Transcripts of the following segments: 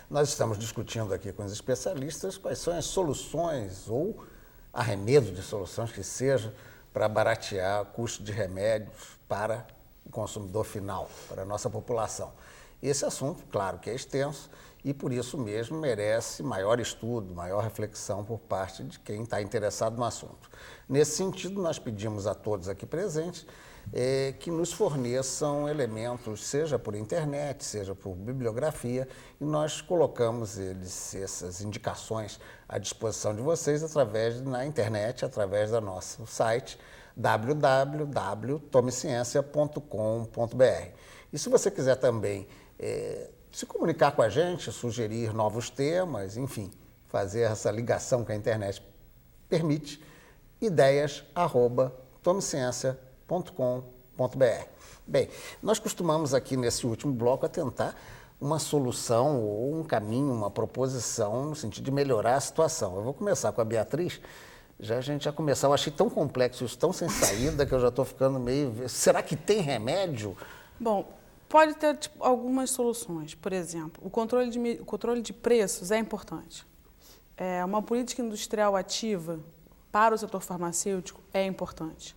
Nós estamos discutindo aqui com os especialistas quais são as soluções ou arremedo de soluções que seja para baratear o custo de remédios para o consumidor final, para a nossa população. Esse assunto, claro que é extenso e por isso mesmo merece maior estudo, maior reflexão por parte de quem está interessado no assunto. Nesse sentido, nós pedimos a todos aqui presentes que nos forneçam elementos, seja por internet, seja por bibliografia, e nós colocamos essas indicações à disposição de vocês na internet, através do nosso site www.tomeciencia.com.br. E se você quiser também se comunicar com a gente, sugerir novos temas, enfim, fazer essa ligação que a internet permite, ideias@tomeciencia.com.br. Bem, nós costumamos aqui nesse último bloco atentar uma solução ou um caminho, uma proposição no sentido de melhorar a situação. Eu vou começar com a Beatriz. A gente já começou, eu achei tão complexo isso, tão sem saída, que eu já estou ficando meio... Será que tem remédio? Bom, pode ter algumas soluções. Por exemplo, o controle de preços é importante. Uma política industrial ativa para o setor farmacêutico é importante.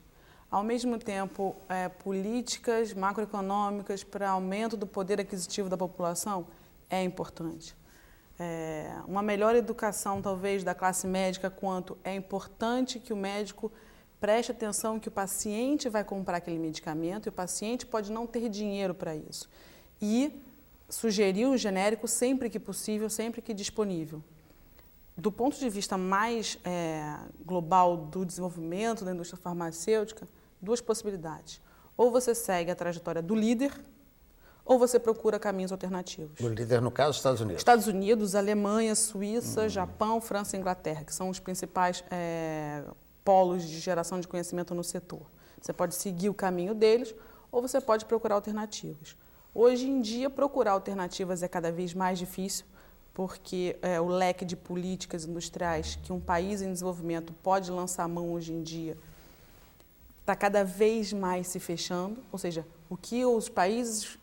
Ao mesmo tempo, políticas macroeconômicas para aumento do poder aquisitivo da população é importante. Uma melhor educação, talvez, da classe médica, quanto é importante que o médico preste atenção que o paciente vai comprar aquele medicamento e o paciente pode não ter dinheiro para isso. E sugerir o genérico sempre que possível, sempre que disponível. Do ponto de vista mais global do desenvolvimento da indústria farmacêutica, duas possibilidades. Ou você segue a trajetória do líder, ou você procura caminhos alternativos. O líder, no caso, Estados Unidos. Estados Unidos, Alemanha, Suíça, Japão, França e Inglaterra, que são os principais polos de geração de conhecimento no setor. Você pode seguir o caminho deles, ou você pode procurar alternativas. Hoje em dia, procurar alternativas é cada vez mais difícil, porque o leque de políticas industriais que um país em desenvolvimento pode lançar mão hoje em dia está cada vez mais se fechando, ou seja, o que os países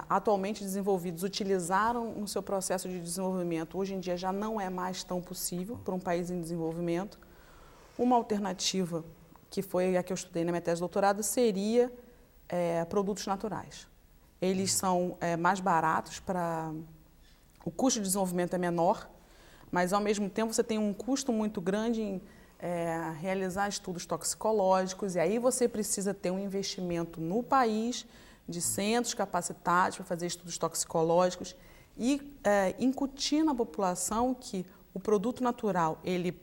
atualmente desenvolvidos utilizaram no seu processo de desenvolvimento, hoje em dia já não é mais tão possível para um país em desenvolvimento. Uma alternativa, que foi a que eu estudei na minha tese de doutorado, seria produtos naturais. Eles são mais baratos, o custo de desenvolvimento é menor, mas ao mesmo tempo você tem um custo muito grande em realizar estudos toxicológicos, e aí você precisa ter um investimento no país de centros capacitados para fazer estudos toxicológicos e incutir na população que o produto natural ele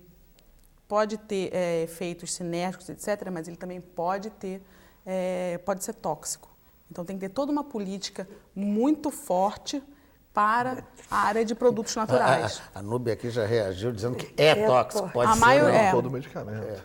pode ter efeitos sinérgicos, etc., mas ele também pode ser tóxico. Então tem que ter toda uma política muito forte para a área de produtos naturais. A Núbia aqui já reagiu dizendo que é tóxico, pode ser não todo medicamento.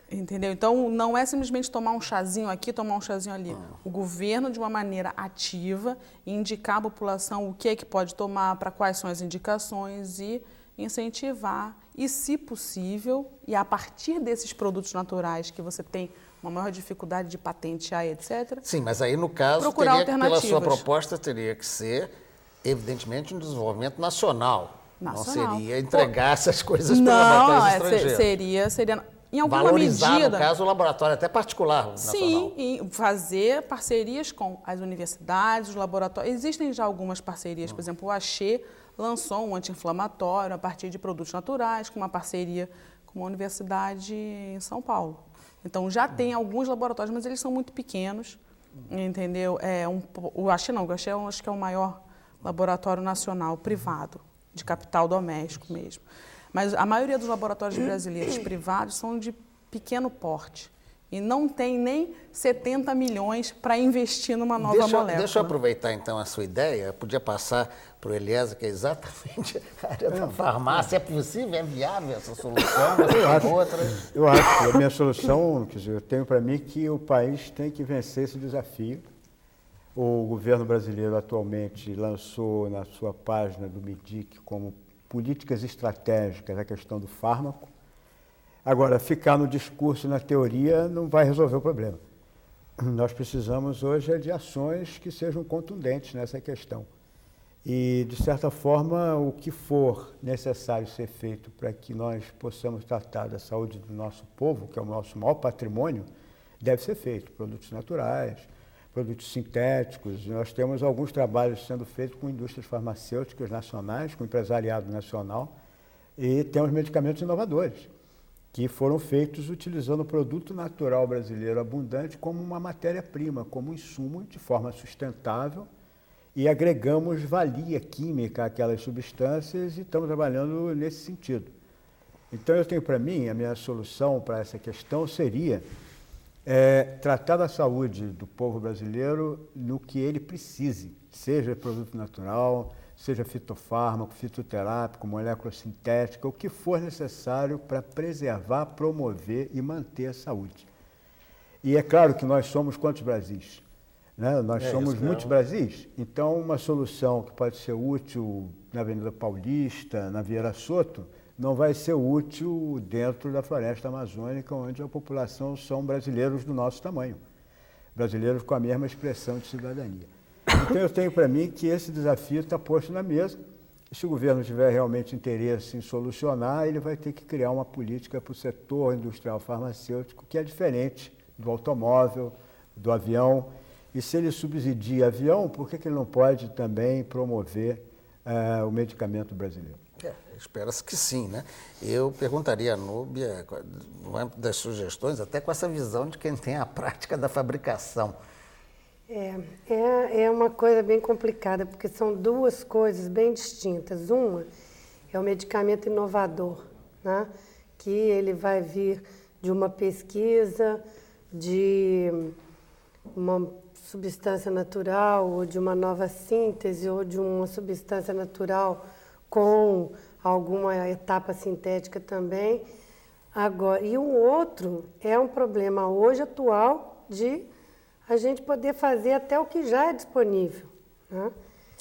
Entendeu? Então, não é simplesmente tomar um chazinho aqui, tomar um chazinho ali. O governo, de uma maneira ativa, indicar à população o que é que pode tomar, para quais são as indicações e incentivar. E, se possível, e a partir desses produtos naturais que você tem uma maior dificuldade de patentear, etc. Sim, mas aí, no caso, pela sua proposta, teria que ser, evidentemente, um desenvolvimento nacional. Não seria entregar essas coisas para laboratórios estrangeiros. Seria em alguma valorizar, medida, no caso, o laboratório até particular nacional. Sim, e fazer parcerias com as universidades, os laboratórios. Existem já algumas parcerias, por exemplo, o Axê lançou um anti-inflamatório a partir de produtos naturais, com uma parceria com uma universidade em São Paulo. Então, já tem alguns laboratórios, mas eles são muito pequenos, entendeu? O Axê não, o Axê eu acho que é o maior laboratório nacional privado, de capital doméstico mesmo. Mas a maioria dos laboratórios brasileiros privados são de pequeno porte e não tem nem 70 milhões para investir numa nova molécula. Deixa eu aproveitar, então, a sua ideia. Eu podia passar para o Eliezer, que é exatamente a área da farmácia. É possível? É viável essa solução? Eu acho que a minha solução, quer dizer, eu tenho para mim que o país tem que vencer esse desafio. O governo brasileiro atualmente lançou na sua página do MIDIC como políticas estratégicas a questão do fármaco. Agora, ficar no discurso, na teoria, não vai resolver o problema. Nós precisamos hoje de ações que sejam contundentes nessa questão. E, de certa forma, o que for necessário ser feito para que nós possamos tratar da saúde do nosso povo, que é o nosso maior patrimônio, deve ser feito. Produtos naturais, produtos sintéticos. Nós temos alguns trabalhos sendo feitos com indústrias farmacêuticas nacionais, com empresariado nacional, e temos medicamentos inovadores, que foram feitos utilizando o produto natural brasileiro abundante como uma matéria-prima, como insumo de forma sustentável, e agregamos valia química àquelas substâncias e estamos trabalhando nesse sentido. Então, eu tenho para mim, a minha solução para essa questão seria tratar da saúde do povo brasileiro no que ele precise, seja produto natural, seja fitofármaco, fitoterápico, molécula sintética, o que for necessário para preservar, promover e manter a saúde. E é claro que nós somos quantos Brasis? Né? Nós somos muitos Brasis, então uma solução que pode ser útil na Avenida Paulista, na Vieira Soto, não vai ser útil dentro da floresta amazônica, onde a população são brasileiros do nosso tamanho, brasileiros com a mesma expressão de cidadania. Então eu tenho para mim que esse desafio está posto na mesa, e se o governo tiver realmente interesse em solucionar, ele vai ter que criar uma política para o setor industrial farmacêutico que é diferente do automóvel, do avião. E se ele subsidia avião, por que ele não pode também promover o medicamento brasileiro? Espera-se que sim, né? Eu perguntaria à Núbia, no âmbito das sugestões, até com essa visão de quem tem a prática da fabricação. É uma coisa bem complicada, porque são duas coisas bem distintas. Uma é o medicamento inovador, né? Que ele vai vir de uma pesquisa, de uma substância natural, ou de uma nova síntese, ou de uma substância natural com alguma etapa sintética também. Agora, e o outro é um problema hoje atual de a gente poder fazer até o que já é disponível. Né?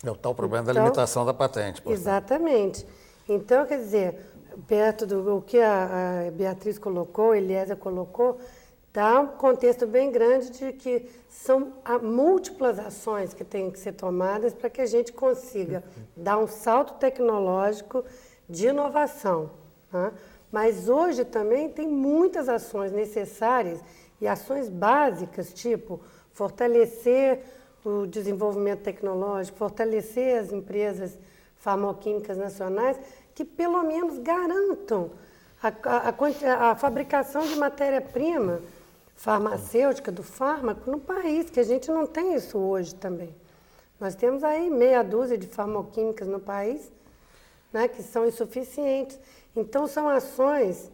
É o tal problema da limitação da patente. Portanto. Exatamente. Então, quer dizer, perto do que a Beatriz colocou, a Eliezer colocou, dá um contexto bem grande de que são múltiplas ações que têm que ser tomadas para que a gente consiga dar um salto tecnológico de inovação. Né? Mas hoje também tem muitas ações necessárias e ações básicas, tipo fortalecer o desenvolvimento tecnológico, fortalecer as empresas farmacêuticas nacionais que pelo menos garantam a fabricação de matéria-prima farmacêutica do fármaco no país, que a gente não tem isso hoje também. Nós temos aí meia dúzia de farmacêuticas no país, né, que são insuficientes. Então, são ações...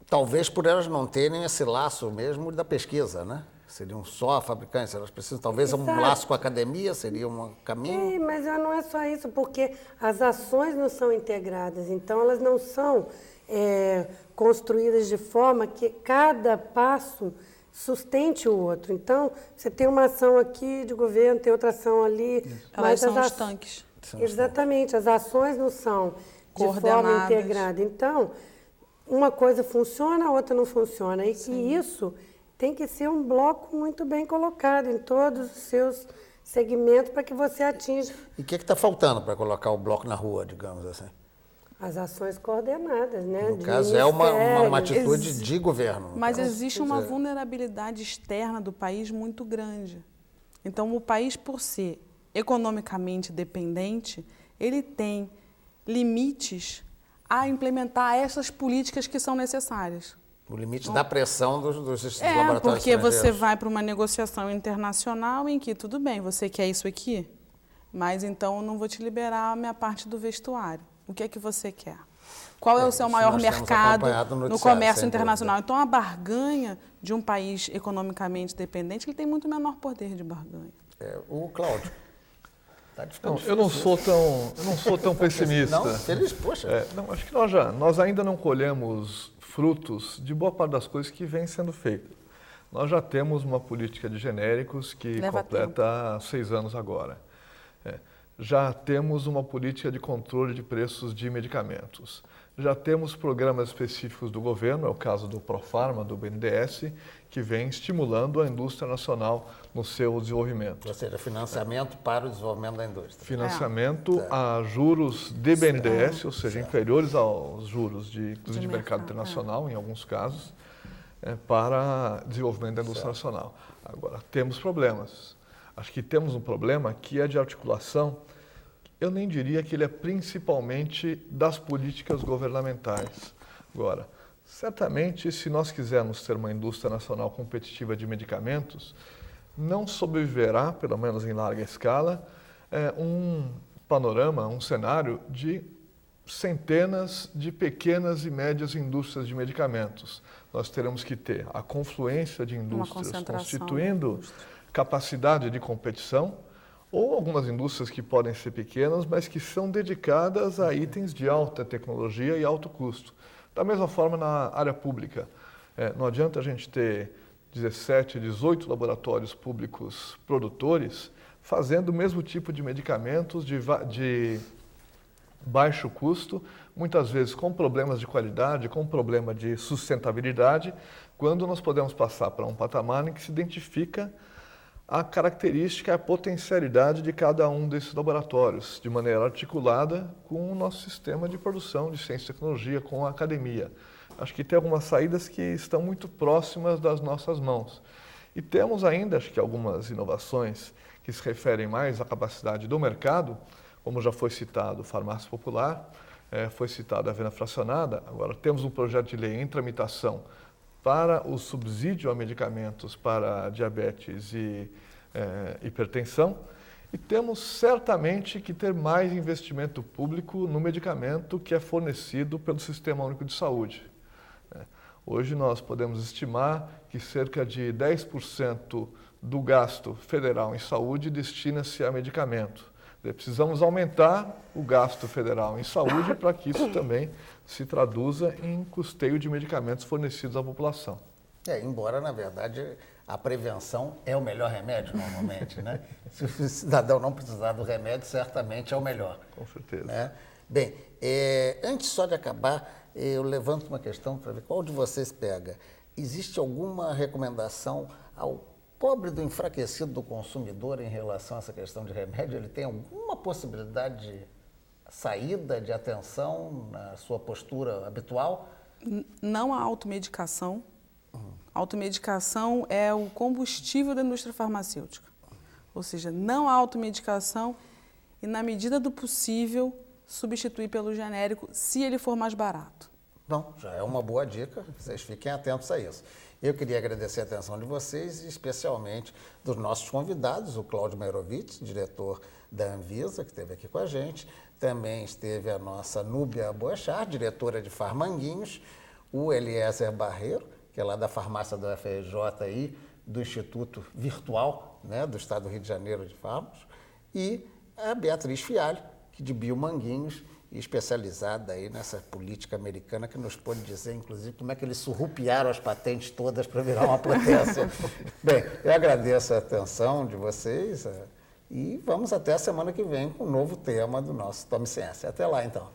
Talvez por elas não terem esse laço mesmo da pesquisa, né? Seriam só fabricantes, elas precisam, talvez um laço com a academia seria um caminho. Mas não é só isso, porque as ações não são integradas, então elas não são construídas de forma que cada passo sustente o outro. Então, você tem uma ação aqui de governo, tem outra ação ali. Elas são os tanques. Exatamente, as ações não são de forma integrada. Então, uma coisa funciona, a outra não funciona. E que isso tem que ser um bloco muito bem colocado em todos os seus segmentos para que você atinja. E o que está faltando para colocar o bloco na rua, digamos assim? As ações coordenadas, né? No caso, é uma atitude de governo. Mas existe uma vulnerabilidade externa do país muito grande. Então, o país, por ser economicamente dependente, ele tem limites a implementar essas políticas que são necessárias. O limite da pressão dos laboratórios porque estrangeiros. você vai para uma negociação internacional em que, tudo bem, você quer isso aqui, mas então eu não vou te liberar a minha parte do vestuário. O que é que você quer? Qual é o seu maior mercado no comércio internacional? Então, a barganha de um país economicamente dependente, ele tem muito menor poder de barganha. O Cláudio. Eu não sou tão pessimista. Não, eles, poxa. Acho que nós ainda não colhemos frutos de boa parte das coisas que vêm sendo feitas. Nós já temos uma política de genéricos que completa 6 anos agora. já temos uma política de controle de preços de medicamentos. Já temos programas específicos do governo, é o caso do Profarma, do BNDES, que vem estimulando a indústria nacional no seu desenvolvimento. Ou seja, financiamento para o desenvolvimento da indústria. Financiamento a juros de BNDES, ou seja, inferiores aos juros de mercado internacional, em alguns casos, para desenvolvimento da indústria nacional. Agora, temos problemas. Acho que temos um problema que é de articulação. Eu nem diria que ele é principalmente das políticas governamentais. Agora, certamente, se nós quisermos ter uma indústria nacional competitiva de medicamentos, não sobreviverá, pelo menos em larga escala, um panorama, um cenário de centenas de pequenas e médias indústrias de medicamentos. Nós teremos que ter a confluência de indústrias constituindo capacidade de competição, ou algumas indústrias que podem ser pequenas, mas que são dedicadas a itens de alta tecnologia e alto custo. Da mesma forma na área pública. Não adianta a gente ter 17, 18 laboratórios públicos produtores fazendo o mesmo tipo de medicamentos de baixo custo, muitas vezes com problemas de qualidade, com problema de sustentabilidade, quando nós podemos passar para um patamar em que se identifica a característica, a potencialidade de cada um desses laboratórios, de maneira articulada com o nosso sistema de produção de ciência e tecnologia, com a academia. Acho que tem algumas saídas que estão muito próximas das nossas mãos. E temos ainda, acho que algumas inovações que se referem mais à capacidade do mercado, como já foi citado farmácia popular, foi citada a venda fracionada. Agora temos um projeto de lei em tramitação para o subsídio a medicamentos para diabetes e hipertensão, e temos certamente que ter mais investimento público no medicamento que é fornecido pelo Sistema Único de Saúde. Hoje nós podemos estimar que cerca de 10% do gasto federal em saúde destina-se a medicamento. Precisamos aumentar o gasto federal em saúde para que isso também se traduza em custeio de medicamentos fornecidos à população. Embora, na verdade, a prevenção é o melhor remédio, normalmente, né? Se o cidadão não precisar do remédio, certamente é o melhor. Com certeza. Né? Bem, antes só de acabar, eu levanto uma questão para ver qual de vocês pega. Existe alguma recomendação ao pobre do enfraquecido do consumidor em relação a essa questão de remédio? Ele tem alguma possibilidade de saída, de atenção na sua postura habitual? Não há automedicação. Automedicação é o combustível da indústria farmacêutica. Ou seja, não há automedicação e, na medida do possível, substituir pelo genérico se ele for mais barato. Bom, já é uma boa dica, vocês fiquem atentos a isso. Eu queria agradecer a atenção de vocês, especialmente dos nossos convidados, o Cláudio Mairovitch, diretor da Anvisa, que esteve aqui com a gente. Também esteve a nossa Núbia Boechat, diretora de Farmanguinhos, o Eliezer Barreiro, que é lá da farmácia do FRJ aí, do Instituto Virtual, né, do Estado do Rio de Janeiro de Fármacos, e a Beatriz Fialho, que de Biomanguinhos, especializada aí nessa política americana, que nos pode dizer, inclusive, como é que eles surrupiaram as patentes todas para virar uma potência. Bem, eu agradeço a atenção de vocês e vamos até a semana que vem com um novo tema do nosso Tome Ciência. Até lá, então.